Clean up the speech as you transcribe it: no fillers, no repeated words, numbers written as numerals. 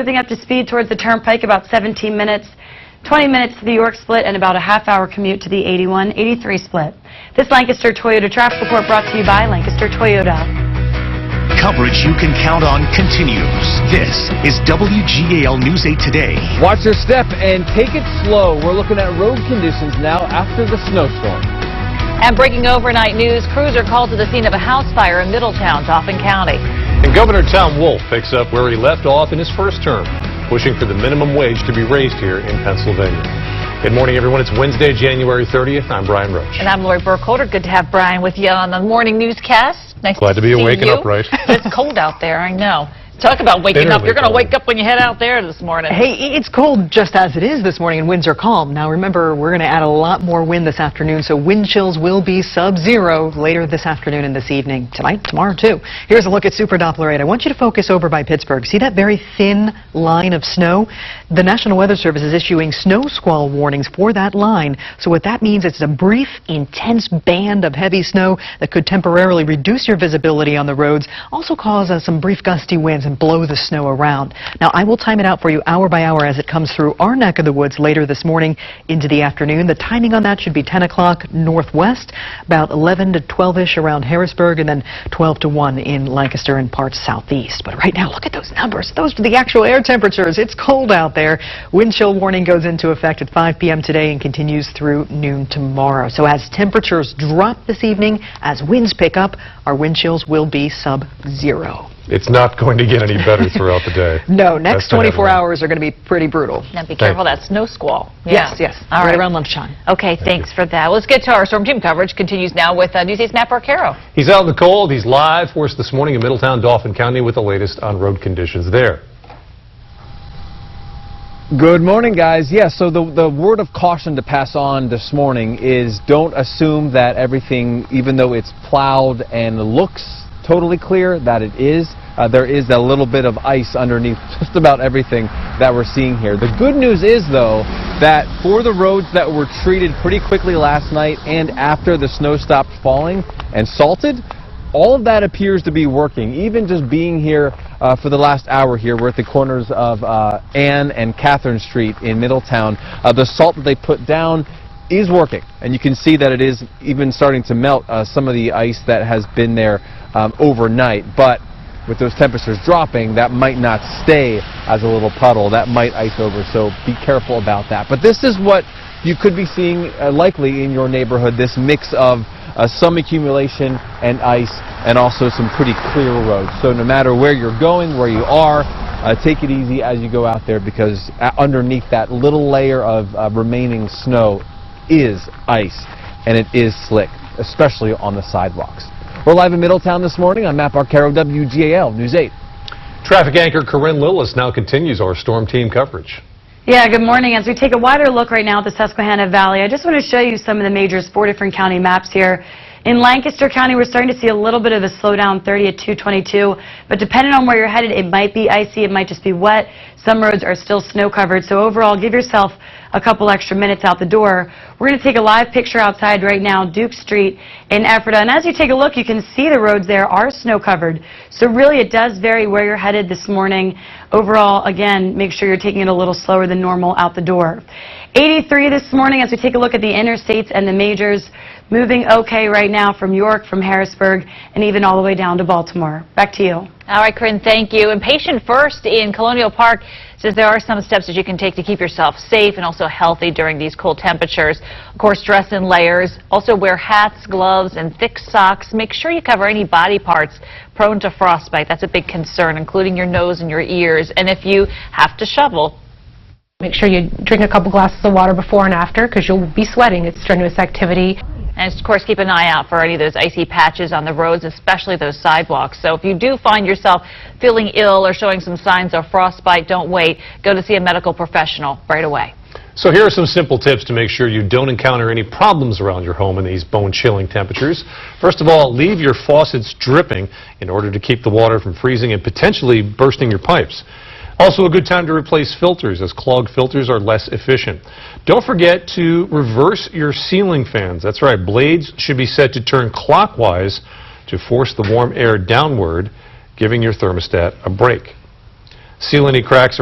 moving up to speed towards the Turnpike, about 17 minutes, 20 minutes to the York split, and about a half-hour commute to the 81-83 split. This Lancaster Toyota traffic report brought to you by Lancaster Toyota. Coverage you can count on continues. This is WGAL News 8 Today. Watch your step and take it slow. We're looking at road conditions now after the snowstorm. And breaking overnight news, crews are called to the scene of a house fire in Middletown, Dauphin County. And Governor Tom Wolf picks up where he left off in his first term, pushing for the minimum wage to be raised here in Pennsylvania. Good morning, everyone. It's Wednesday, January 30th. I'm Brian Roach. And I'm Lori Burkholder. Good to have Brian with you on the morning newscast. Nice Glad to be awake and upright. It's cold out there, I know. Talk about waking up. You're going to wake up when you head out there this morning. Hey, it's cold just as it is this morning, and winds are calm. Now, remember, we're going to add a lot more wind this afternoon, so wind chills will be sub-zero later this afternoon and this evening. Tonight, tomorrow, too. Here's a look at Super Doppler 8. I want you to focus over by Pittsburgh. See that very thin line of snow? The National Weather Service is issuing snow squall warnings for that line. So what that means is it's a brief, intense band of heavy snow that could temporarily reduce your visibility on the roads, also cause some brief gusty winds and blow the snow around. Now, I will time it out for you hour by hour as it comes through our neck of the woods later this morning into the afternoon. The timing on that should be 10 o'clock northwest, about 11 to 12-ish around Harrisburg, and then 12 to 1 in Lancaster and parts southeast. But right now, look at those numbers. Those are the actual air temperatures. It's cold out there. Wind chill warning goes into effect at 5 p.m. today and continues through noon tomorrow. So as temperatures drop this evening, as winds pick up, our wind chills will be sub-zero. It's not going to get any better throughout the day. No, next 24 hours are going to be pretty brutal. Now be careful of that snow squall. Yeah. Yes, All right, around lunchtime. Okay, thanks for that. Well, let's get to our storm team coverage. Continues now with News 8's Matt Barcaro. He's out in the cold. He's live for us this morning in Middletown, Dauphin County with the latest on road conditions there. Good morning, guys. Yes, so the word of caution to pass on this morning is don't assume that everything, even though it's plowed and looks totally clear, that it is. There is a little bit of ice underneath just about everything that we're seeing here. The good news is, though, that for the roads that were treated pretty quickly last night and after the snow stopped falling and salted, all of that appears to be working. Even just being here for the last hour here, we're at the corners of Ann and Catherine Street in Middletown. The salt that they put down is working, and you can see that it is even starting to melt some of the ice that has been there overnight. But with those temperatures dropping, that might not stay as a little puddle. That might ice over, so be careful about that. But this is what you could be seeing likely in your neighborhood, this mix of some accumulation and ice and also some pretty clear roads. So no matter where you're going, where you are, take it easy as you go out there, because underneath that little layer of remaining snow is ice, and it is slick, especially on the sidewalks. We're live in Middletown this morning. I'm Matt Barcaro, WGAL News 8. Traffic anchor Corinne Lillis now continues our storm team coverage. Yeah, good morning. As we take a wider look right now at the Susquehanna Valley, I just want to show you some of the majors, 4 different county maps here. In Lancaster County, we're starting to see a little bit of a slowdown, 30 at 222, but depending on where you're headed, it might be icy, it might just be wet. Some roads are still snow covered, so overall, give yourself a couple extra minutes out the door. We're going to take a live picture outside right now, Duke Street in Ephrata, and as you take a look, you can see the roads there are snow covered. So really, it does vary where you're headed this morning. Overall, again, make sure you're taking it a little slower than normal out the door. 83 this morning as we take a look at the interstates and the majors. Moving okay right now from York, from Harrisburg, and even all the way down to Baltimore. Back to you. All right, Corinne, thank you. And Patient First in Colonial Park says there are some steps that you can take to keep yourself safe and also healthy during these cold temperatures. Of course, dress in layers. Also wear hats, gloves, and thick socks. Make sure you cover any body parts prone to frostbite. That's a big concern, including your nose and your ears. And if you have to shovel, make sure you drink a couple glasses of water before and after, because you'll be sweating. It's strenuous activity. And, of course, keep an eye out for any of those icy patches on the roads, especially those sidewalks. So if you do find yourself feeling ill or showing some signs of frostbite, don't wait. Go to see a medical professional right away. So here are some simple tips to make sure you don't encounter any problems around your home in these bone-chilling temperatures. First of all, leave your faucets dripping in order to keep the water from freezing and potentially bursting your pipes. Also a good time to replace filters, as clogged filters are less efficient. Don't forget to reverse your ceiling fans. That's right, blades should be set to turn clockwise to force the warm air downward, giving your thermostat a break. Seal any cracks